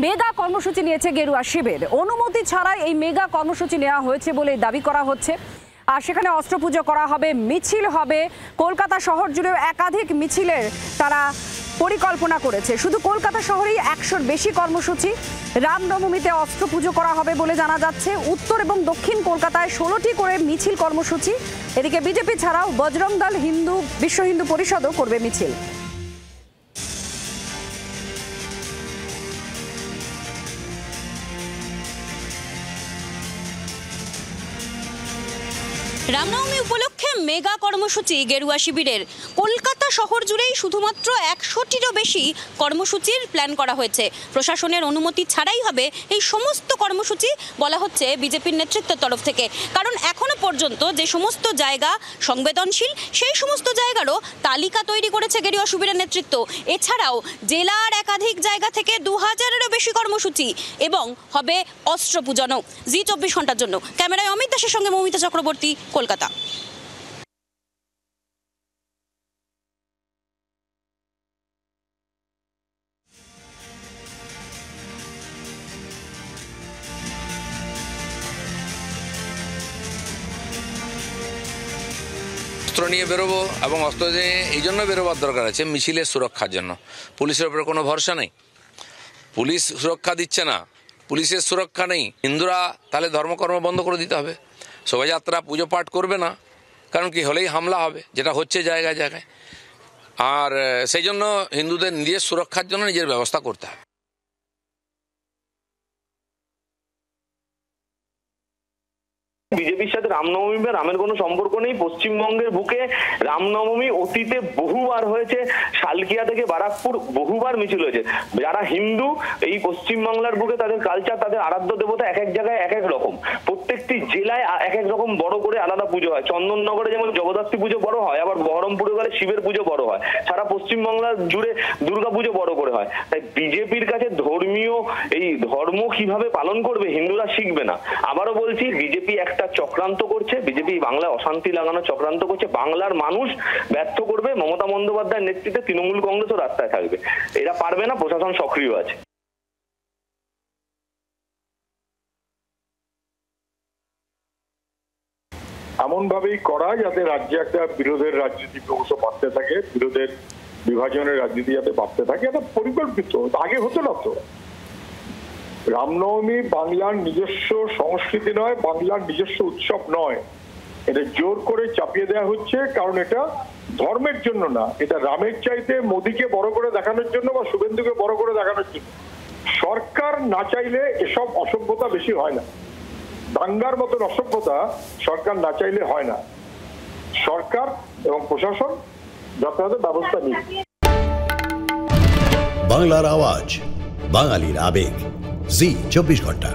Mega কর্মসূচি নিয়েছে গেরুয়া শিবির। অনুমতি ছাড়াই এই মেগা কর্মসূচি নেওয়া হয়েছে বলে দাবি করা হচ্ছে। আর সেখানে অস্ত্রপুজো করা হবে, মিছিল হবে। কলকাতা শহর জুড়েও একাধিক মিছিলের তারা পরিকল্পনা করেছে। শুধু কলকাতা শহরেই 100-র বেশি কর্মসূচি। রামনবমীতে অস্ত্রপুজো করা হবে বলে জানা যাচ্ছে। উত্তর এবং দক্ষিণ কলকাতায় 16টি করে মিছিল কর্মসূচি। এদিকে বিজেপি ছাড়াও বজরং দল, বিশ্ব হিন্দু পরিষদও করবে মিছিল। রামনবমী উপলক্ষে মেগা কর্মসূচি গেরুয়া শিবিরের। কলকাতা শহর জুড়েই শুধুমাত্র 100টিরও বেশি কর্মসূচির প্ল্যান করা হয়েছে। প্রশাসনের অনুমতি ছাড়াই হবে এই সমস্ত কর্মসূচি বলা হচ্ছে বিজেপির নেতৃত্বের তরফ থেকে। কারণ এখনো পর্যন্ত যে সমস্ত জায়গা সংবেদনশীল সেই সমস্ত জায়গারও তালিকা তৈরি করেছে গেরুয়া শিবিরের নেতৃত্ব। এছাড়াও জেলার একাধিক জায়গা থেকে 2000-এরও বেশি কর্মসূচি এবং হবে অস্ত্র পূজনও। জি 24 ঘন্টার জন্য ক্যামেরায় অমিত দাসের সঙ্গে মৌমিতা চক্রবর্তী, কলকাতা। অস্ত্র নিয়ে বেরোবো এবং অস্ত্র নিয়ে এই জন্য বেরোবার দরকার আছে মিছিলের সুরক্ষার জন্য। পুলিশের উপরে কোনো ভরসা নেই, পুলিশ সুরক্ষা দিচ্ছে না, পুলিশের সুরক্ষা নেই। হিন্দুরা তাহলে ধর্মকর্ম বন্ধ করে দিতে হবে, শোভাযাত্রা পুজো পাঠ করবে না, কারণ কি হলেই হামলা হবে, যেটা হচ্ছে জায়গায় জায়গায়। আর সেই জন্য হিন্দুদের নিজের সুরক্ষার জন্য নিজের ব্যবস্থা করতে হবে। বিজেপির সাথে রামনবমী বা রামের কোনো সম্পর্ক নেই। পশ্চিমবঙ্গের বুকে রামনবমী অতীতে বহুবার হয়েছে। শালকিয়া থেকে বারাকপুর বহুবার মিছিল হয়েছে। যারা হিন্দু, এই পশ্চিমবাংলার বুকে তাদের কালচার, তাদের আরাধ্য দেবতা এক এক জায়গায় এক এক রকম। প্রত্যেকটি জেলায় এক এক রকম বড় করে আলাদা পুজো হয়। চন্দননগরে যেমন জগদ্ধাত্রী পুজো বড় হয়, আবার বহরমপুরে গেলে শিবের পুজো বড় হয়। সারা পশ্চিমবাংলার জুড়ে দুর্গা পুজো বড় করে হয়। তাই বিজেপির কাছে ধর্মীয় এই ধর্ম কিভাবে পালন করবে হিন্দুরা শিখবে না। আবারও বলছি, বিজেপি একটা চক্রান্ত করছে, বিজেপি বাংলায় অশান্তি লাগানোর চক্রান্ত করছে। বাংলার মানুষ ব্যর্থ করবে। মমতা বন্দ্যোপাধ্যায়ের নেতৃত্বে তৃণমূল কংগ্রেসও রাস্তায় থাকবে। এরা পারবে না, প্রশাসন সক্রিয় আছে। এমন ভাবেই করা যাতে রাজ্যে একটা বিরোধের রাজনীতি ক্রমশ বাড়তে থাকে, বিরোধের বিভাজনের রাজনীতি যাতে বাড়তে থাকে, এটা পরিকল্পিত। আগে হতো না তো। রামনবমী বাংলার নিজস্ব সংস্কৃতি নয়, বাংলার নিজস্ব উৎসব নয়। এটা জোর করে চাপিয়ে দেওয়া হচ্ছে, কারণ এটা ধর্মের জন্য না, এটা রামের চাইতে মোদীকে বড় করে দেখানোর জন্য বা শুভেন্দুকে বড় করে দেখানোর জন্য। সরকার না চাইলে এসব অসভ্যতা বেশি হয় না। দাঙ্গার মতন অসভ্যতা সরকার না চাইলে হয় না। সরকার এবং প্রশাসন যথাযথ ব্যবস্থা নিক। বাংলার আওয়াজ, বাঙালির আবেগ, জি 24 ঘন্টা।